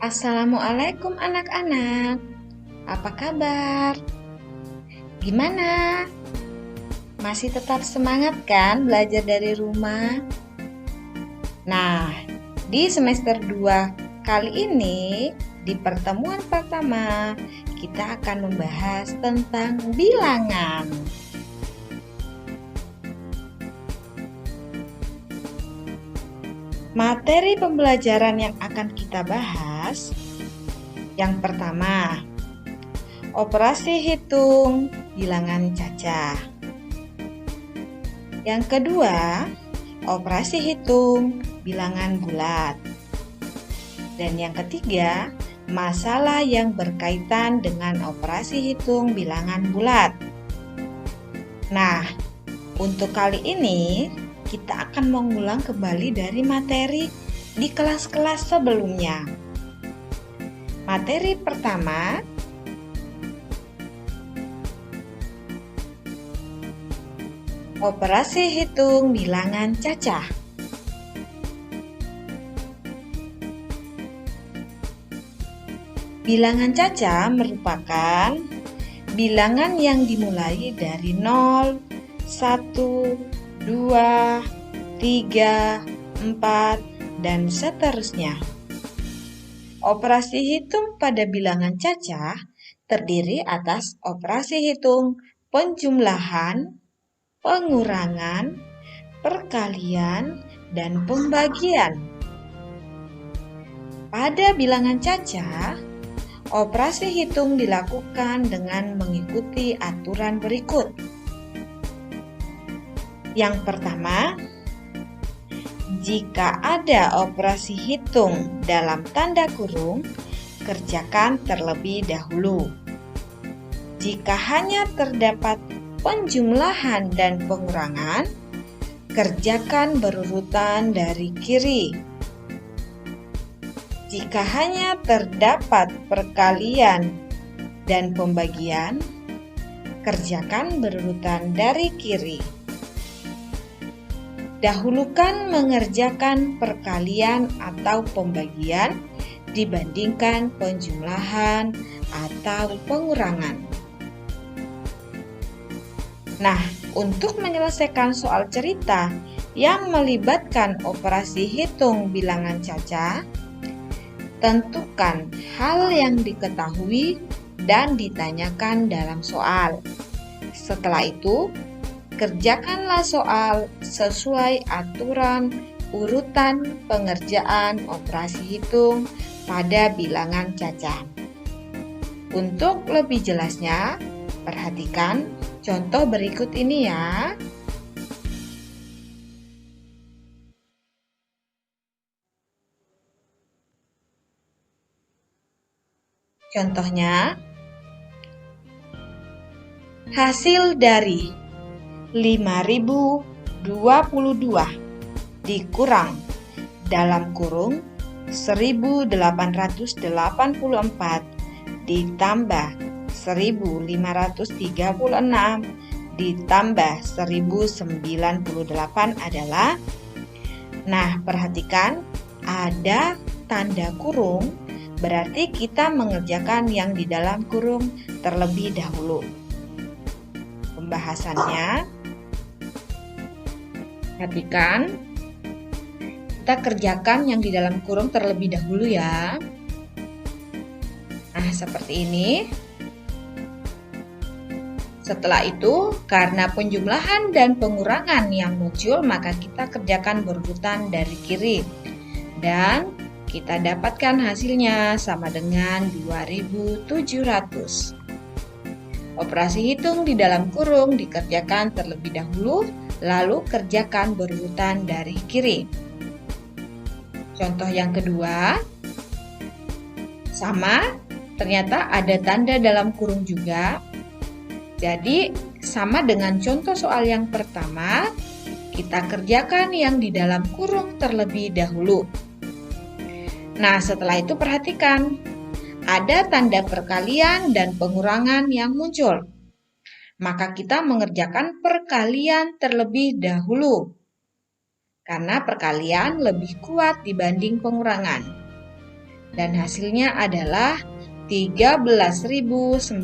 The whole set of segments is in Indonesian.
Assalamualaikum anak-anak, apa kabar? Gimana? Masih tetap semangat kan belajar dari rumah? Nah, di semester 2 kali ini, di pertemuan pertama, kita akan membahas tentang bilangan. Materi pembelajaran yang akan kita bahas, yang pertama, operasi hitung bilangan cacah. Yang kedua, operasi hitung bilangan bulat. Dan yang ketiga, masalah yang berkaitan dengan operasi hitung bilangan bulat. Nah, untuk kali ini kita akan mengulang kembali dari materi di kelas-kelas sebelumnya. Materi pertama, operasi hitung bilangan cacah. Bilangan cacah merupakan bilangan yang dimulai dari 0, 1, 2, 3, 4, dan seterusnya. Operasi hitung pada bilangan cacah terdiri atas operasi hitung penjumlahan, pengurangan, perkalian, dan pembagian. Pada bilangan cacah, operasi hitung dilakukan dengan mengikuti aturan berikut. Yang pertama, jika ada operasi hitung dalam tanda kurung, kerjakan terlebih dahulu. Jika hanya terdapat penjumlahan dan pengurangan, kerjakan berurutan dari kiri. Jika hanya terdapat perkalian dan pembagian, kerjakan berurutan dari kiri. Dahulukan mengerjakan perkalian atau pembagian dibandingkan penjumlahan atau pengurangan. Nah, untuk menyelesaikan soal cerita yang melibatkan operasi hitung bilangan cacah, tentukan hal yang diketahui dan ditanyakan dalam soal. Setelah itu, kerjakanlah soal sesuai aturan urutan pengerjaan operasi hitung pada bilangan cacah. Untuk lebih jelasnya, perhatikan contoh berikut ini ya. Contohnya, hasil dari 5.022 dikurang dalam kurung 1.884 ditambah 1.536 ditambah 1.098 adalah. Nah, perhatikan ada tanda kurung, berarti kita mengerjakan yang di dalam kurung terlebih dahulu. Pembahasannya, perhatikan, kita kerjakan yang di dalam kurung terlebih dahulu ya. Nah, seperti ini. Setelah itu, karena penjumlahan dan pengurangan yang muncul, maka kita kerjakan berurutan dari kiri. Dan kita dapatkan hasilnya sama dengan 2.700. Operasi hitung di dalam kurung dikerjakan terlebih dahulu, lalu kerjakan berurutan dari kiri. Contoh yang kedua, sama, ternyata ada tanda dalam kurung juga. Jadi, sama dengan contoh soal yang pertama, kita kerjakan yang di dalam kurung terlebih dahulu. Nah, setelah itu perhatikan, ada tanda perkalian dan pengurangan yang muncul. Maka kita mengerjakan perkalian terlebih dahulu, karena perkalian lebih kuat dibanding pengurangan. dan hasilnya adalah 13.960.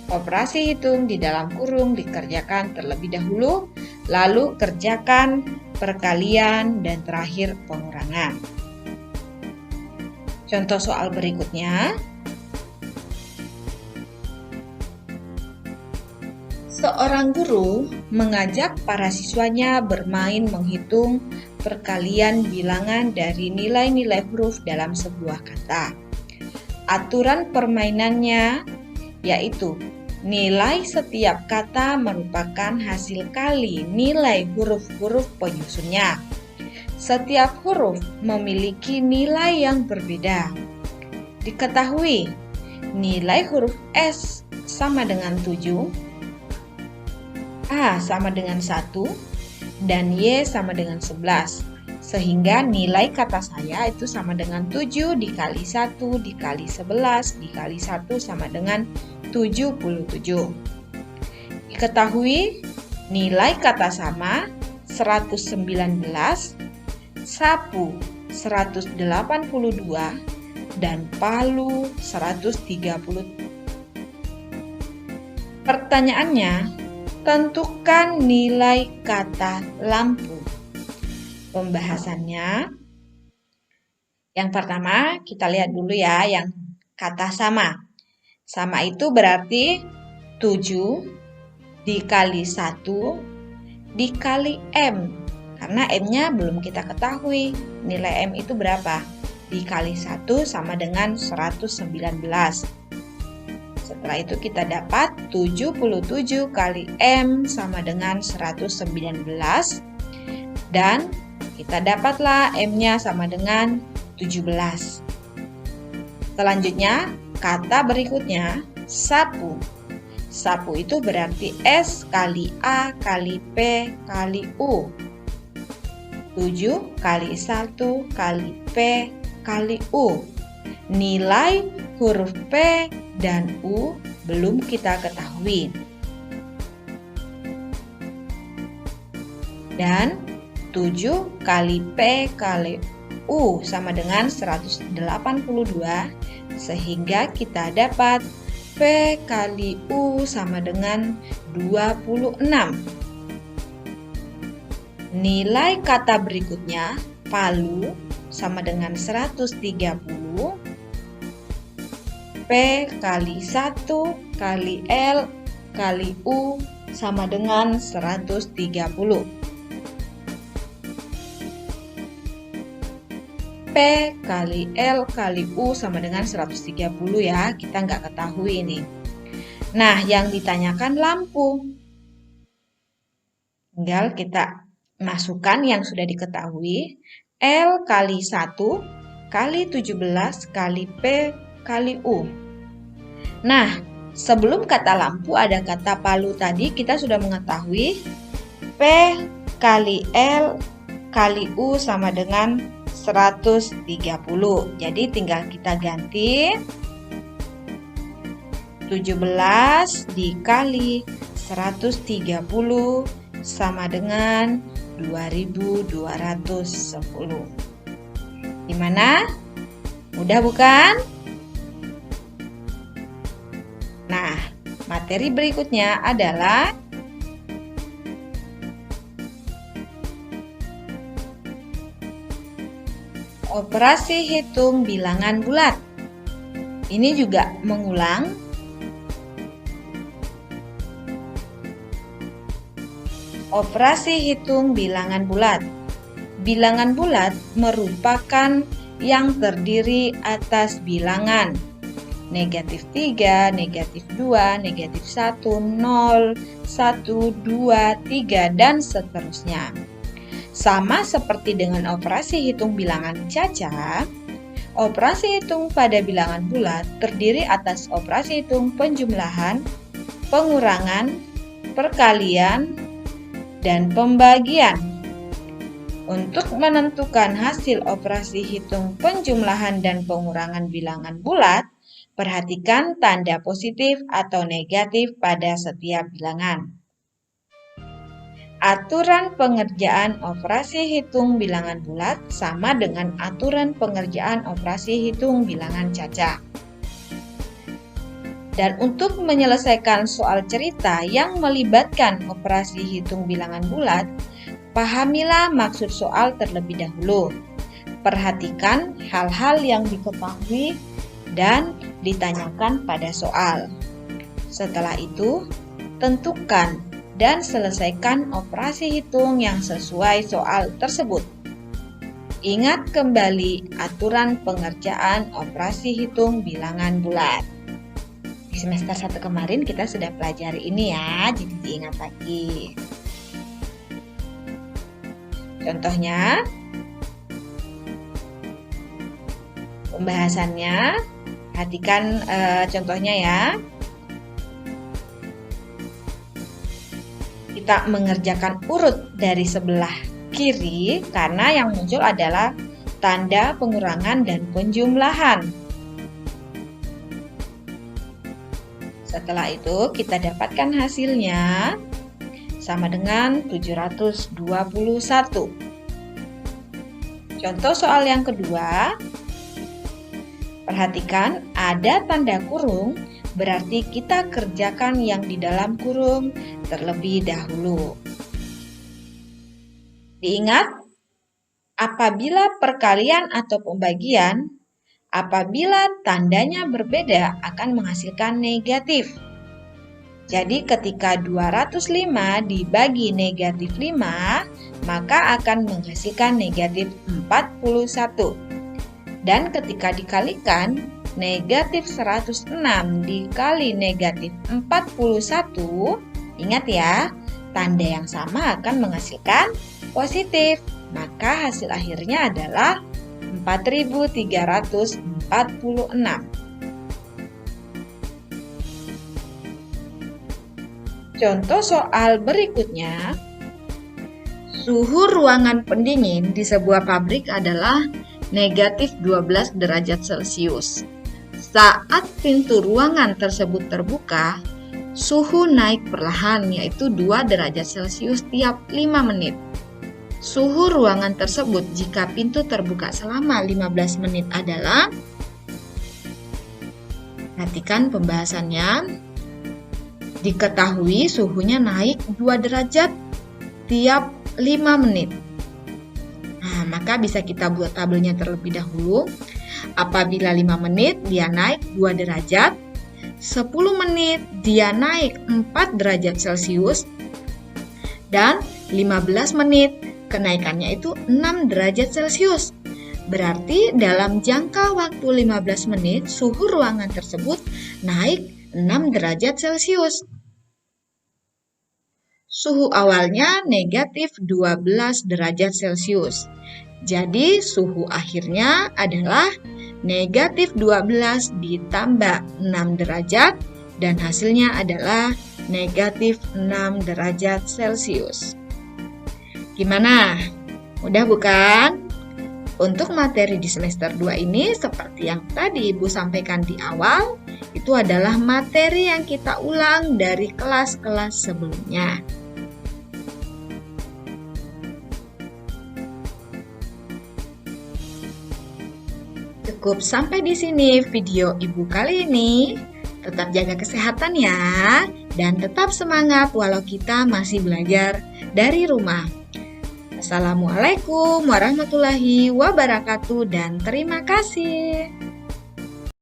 Operasi hitung di dalam kurung dikerjakan terlebih dahulu, lalu kerjakan perkalian dan terakhir pengurangan. Contoh soal berikutnya. Seorang guru mengajak para siswanya bermain menghitung perkalian bilangan dari nilai-nilai huruf dalam sebuah kata. Aturan permainannya yaitu nilai setiap kata merupakan hasil kali nilai huruf-huruf penyusunnya. Setiap huruf memiliki nilai yang berbeda. Diketahui, nilai huruf S sama dengan 7, A sama dengan 1, dan Y sama dengan 11. Sehingga nilai kata saya itu sama dengan 7 dikali 1 dikali 11 dikali 1 sama dengan 77. Diketahui nilai kata sama 119, sapu 182, dan palu 130. Pertanyaannya, tentukan nilai kata lampu. Pembahasannya, yang pertama kita lihat dulu ya yang kata sama. Sama itu berarti 7 dikali 1 dikali M. Karena M-nya belum kita ketahui. Nilai M itu berapa? Dikali 1 sama dengan 119. Setelah itu kita dapat 77 kali M sama dengan 119. Dan kita dapatlah M-nya sama dengan 17. Selanjutnya, kata berikutnya, sapu. Sapu itu berarti S kali A kali P kali U. 7 kali 1 kali P kali U. Nilai huruf P dan U belum kita ketahui. Dan 7 kali P kali U sama dengan 182, sehingga kita dapat P kali U sama dengan 26. Nilai kata berikutnya, palu, sama dengan 130. P kali 1 kali L kali U sama dengan 130. P kali L kali U sama dengan 130 ya, kita nggak ketahui ini. Nah, yang ditanyakan lampu. Tinggal kita masukkan yang sudah diketahui. L kali 1 kali 17 kali P kali U. Nah, sebelum kata lampu ada kata palu tadi, kita sudah mengetahui P kali L kali U sama dengan 130. Jadi tinggal kita ganti 17 dikali 130 sama dengan 2210. Gimana? Mudah bukan? Nah, materi berikutnya adalah operasi hitung bilangan bulat. Ini juga mengulang. Operasi hitung bilangan bulat. Bilangan bulat merupakan yang terdiri atas bilangan negatif 3, negatif 2, negatif 1, 0, 1, 2, 3, dan seterusnya. Sama seperti dengan operasi hitung bilangan caca, operasi hitung pada bilangan bulat terdiri atas operasi hitung penjumlahan, pengurangan, perkalian, dan pembagian. Untuk menentukan hasil operasi hitung penjumlahan dan pengurangan bilangan bulat, perhatikan tanda positif atau negatif pada setiap bilangan. aturan pengerjaan operasi hitung bilangan bulat sama dengan aturan pengerjaan operasi hitung bilangan cacak. Dan untuk menyelesaikan soal cerita yang melibatkan operasi hitung bilangan bulat, pahamilah maksud soal terlebih dahulu. Perhatikan hal-hal yang diketahui dan ditanyakan pada soal. Setelah itu, tentukan dan selesaikan operasi hitung yang sesuai soal tersebut. Ingat kembali aturan pengerjaan operasi hitung bilangan bulat. Di semester 1 kemarin kita sudah pelajari ini ya, jadi diingat lagi. Contohnya, pembahasannya, perhatikan contohnya ya. Kita mengerjakan urut dari sebelah kiri karena yang muncul adalah tanda pengurangan dan penjumlahan. Setelah itu kita dapatkan hasilnya sama dengan 721. Contoh soal yang kedua, perhatikan ada tanda kurung, berarti kita kerjakan yang di dalam kurung terlebih dahulu. Diingat, apabila perkalian atau pembagian, apabila tandanya berbeda akan menghasilkan negatif. Jadi ketika 205 dibagi negatif 5, maka akan menghasilkan negatif 41. Dan ketika dikalikan, negatif 106 dikali negatif 41, ingat ya, tanda yang sama akan menghasilkan positif. Maka hasil akhirnya adalah 4346. Contoh soal berikutnya, suhu ruangan pendingin di sebuah pabrik adalah negatif 12 derajat Celcius. Saat pintu ruangan tersebut terbuka, suhu naik perlahan yaitu 2 derajat Celcius tiap 5 menit. Suhu ruangan tersebut jika pintu terbuka selama 15 menit adalah, perhatikan pembahasannya, diketahui suhunya naik 2 derajat tiap 5 menit. Nah, maka bisa kita buat tabelnya terlebih dahulu. Apabila 5 menit dia naik 2 derajat, 10 menit dia naik 4 derajat Celcius, dan 15 menit kenaikannya itu 6 derajat Celcius. Berarti dalam jangka waktu 15 menit suhu ruangan tersebut naik 6 derajat Celcius. Suhu awalnya negatif 12 derajat Celcius. Jadi suhu akhirnya adalah negatif 12 ditambah 6 derajat dan hasilnya adalah negatif 6 derajat Celcius. Gimana? Mudah bukan? Untuk materi di semester 2 ini seperti yang tadi Ibu sampaikan di awal, itu adalah materi yang kita ulang dari kelas-kelas sebelumnya. Cukup sampai di sini video Ibu kali ini. Tetap jaga kesehatan ya, dan tetap semangat walau kita masih belajar dari rumah. Assalamualaikum warahmatullahi wabarakatuh dan terima kasih.